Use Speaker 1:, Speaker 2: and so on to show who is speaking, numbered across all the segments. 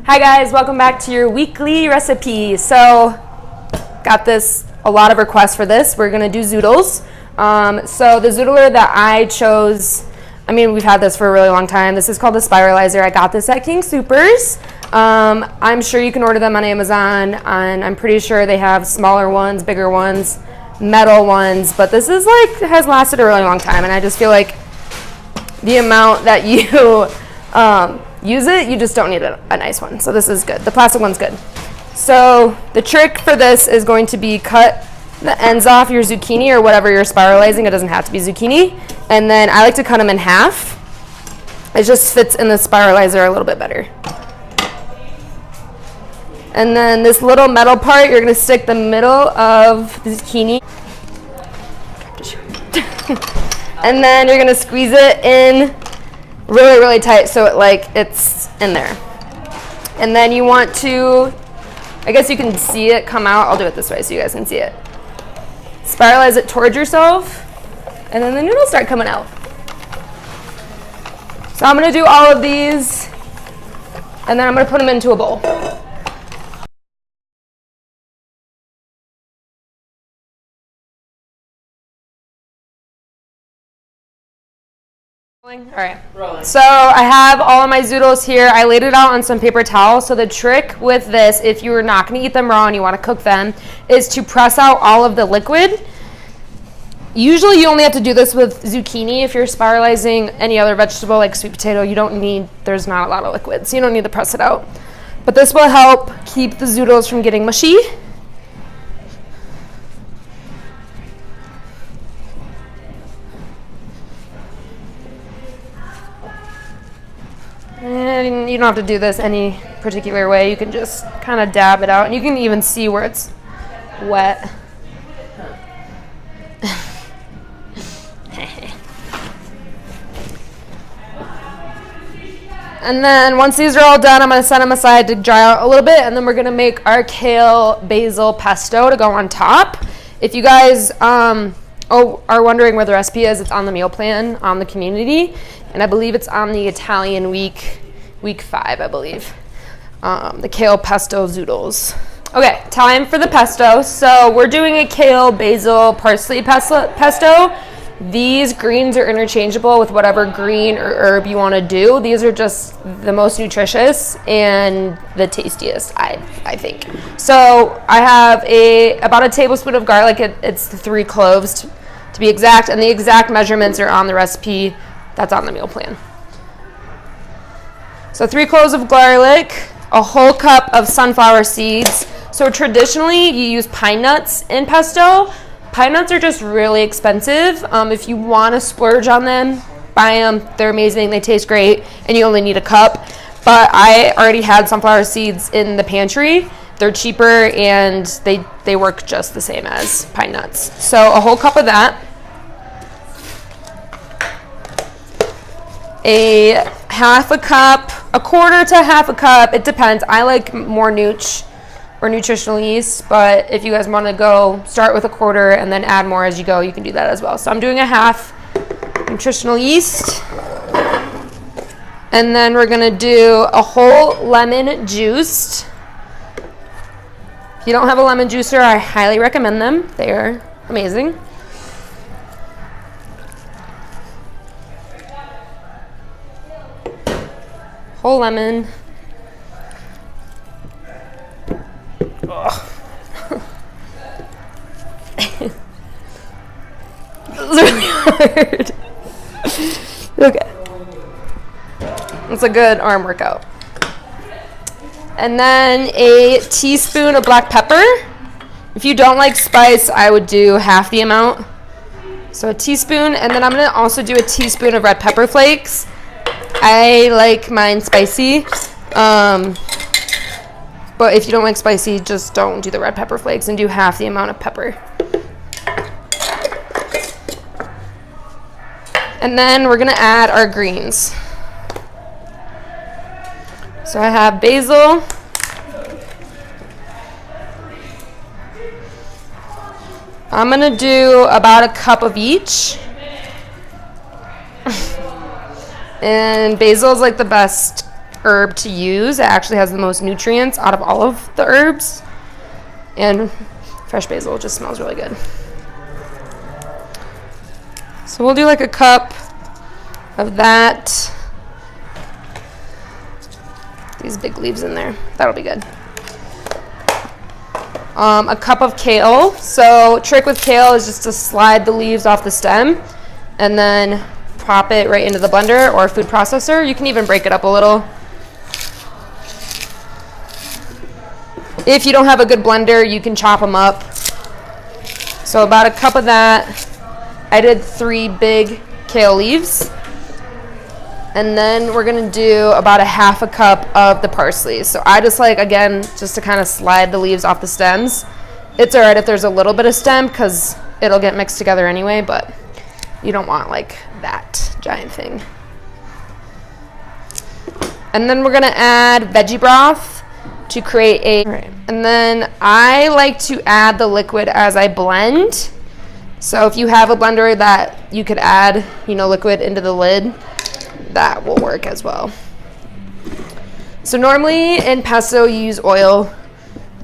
Speaker 1: Hi guys, welcome back to your weekly recipe. So, got a lot of requests for this. We're gonna do zoodles. So the zoodler that I chose, I mean, we've had this for a really long time. This is called the Spiralizer. I got this at King Soopers. I'm sure you can order them on Amazon, and I'm pretty sure they have smaller ones, bigger ones, metal ones, but this is has lasted a really long time, and I just feel like the amount that you use it, you just don't need a nice one. So this is good. The plastic one's good. So the trick for this is going to be cut the ends off your zucchini or whatever you're spiralizing. It doesn't have to be zucchini. And then I like to cut them in half. It just fits in the spiralizer a little bit better. And then this little metal part, you're going to stick the middle of the zucchini. And then you're going to squeeze it in really, really tight so it's in there. And then you want to, I guess you can see it come out. I'll do it this way so you guys can see it. Spiralize it towards yourself, and then the noodles start coming out. So I'm gonna do all of these, and then I'm gonna put them into a bowl. All right, so I have all of my zoodles here. I laid it out on some paper towel. So the trick with this, if you're not going to eat them raw and you want to cook them, is to press out all of the liquid. Usually you only have to do this with zucchini. If you're spiralizing any other vegetable like sweet potato, there's not a lot of liquid, so you don't need to press it out. But this will help keep the zoodles from getting mushy. And you don't have to do this any particular way. You can just kind of dab it out, and you can even see where it's wet. And then once these are all done, I'm going to set them aside to dry out a little bit, and then we're going to make our kale basil pesto to go on top. If you guys are wondering where the recipe is, it's on the meal plan on the community. And I believe it's on the Italian week 5, I believe. The kale pesto zoodles. Okay, time for the pesto. So we're doing a kale, basil, parsley pesto. These greens are interchangeable with whatever green or herb you want to do. These are just the most nutritious and the tastiest, I think. So I have about a tablespoon of garlic. It's 3 cloves to be exact, and the exact measurements are on the recipe that's on the meal plan. So 3 cloves of garlic, a whole cup of sunflower seeds. So traditionally you use pine nuts in pesto. Pine nuts are just really expensive. If you want to splurge on them, buy them. They're amazing. They taste great, and you only need a cup. But I already had sunflower seeds in the pantry. They're cheaper, and they work just the same as pine nuts. So a whole cup of that. A half a cup, a quarter to half a cup, it depends. I like more nutritional yeast, but if you guys want to start with a quarter and then add more as you go, you can do that as well. So I'm doing a half nutritional yeast. And then we're going to do a whole lemon juiced. If you don't have a lemon juicer, I highly recommend them. They are amazing. Whole lemon. This is really hard. Okay. It's a good arm workout. And then a teaspoon of black pepper. If you don't like spice, I would do half the amount. So a teaspoon, and then I'm going to also do a teaspoon of red pepper flakes. I like mine spicy, but if you don't like spicy, just don't do the red pepper flakes and do half the amount of pepper. And then we're going to add our greens. So I have basil, I'm going to do about a cup of each. And basil is like the best herb to use. It actually has the most nutrients out of all of the herbs. And fresh basil just smells really good. So we'll do like a cup of that. These big leaves in there. That'll be good. A cup of kale. So trick with kale is just to slide the leaves off the stem and then pop it right into the blender or food processor. You can even break it up a little. If you don't have a good blender, you can chop them up. So about a cup of that. I did 3 big kale leaves. And then we're gonna do about a half a cup of the parsley. So I just like, again, just to kind of slide the leaves off the stems. It's all right if there's a little bit of stem because it'll get mixed together anyway, but you don't want like that giant thing. And then we're gonna add veggie broth to create a, right. And then I like to add the liquid as I blend. So if you have a blender that you could add, you know, liquid into the lid, that will work as well. So normally in pesto you use oil.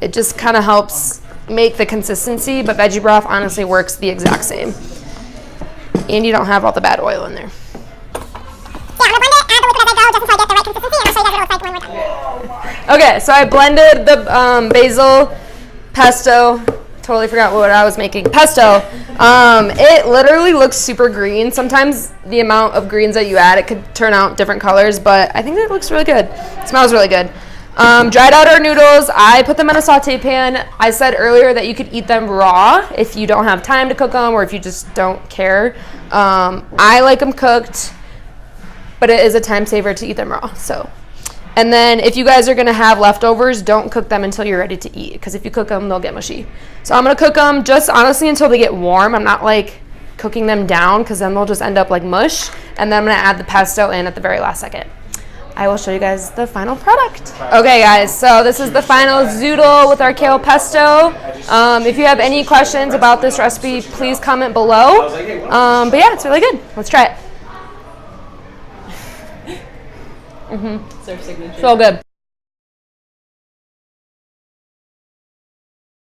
Speaker 1: It just kind of helps make the consistency, but veggie broth honestly works the exact same. And you don't have all the bad oil in there. Okay, so I blended the basil, pesto. Totally forgot what I was making. Pesto. It literally looks super green. Sometimes the amount of greens that you add, it could turn out different colors, but I think it looks really good. It smells really good. Dried out our noodles. I put them in a saute pan. I said earlier that you could eat them raw if you don't have time to cook them or if you just don't care. I like them cooked, but it is a time saver to eat them raw. So. And then if you guys are gonna have leftovers, don't cook them until you're ready to eat, because if you cook them, they'll get mushy. So I'm gonna cook them just honestly until they get warm. I'm not like cooking them down because then they'll just end up like mush. And then I'm gonna add the pesto in at the very last second. I will show you guys the final product. Okay guys, so this is the final zoodle with our kale pesto. If you have any questions about this recipe, please comment below. But yeah, it's really good. Let's try it.
Speaker 2: It's our signature.
Speaker 1: So good.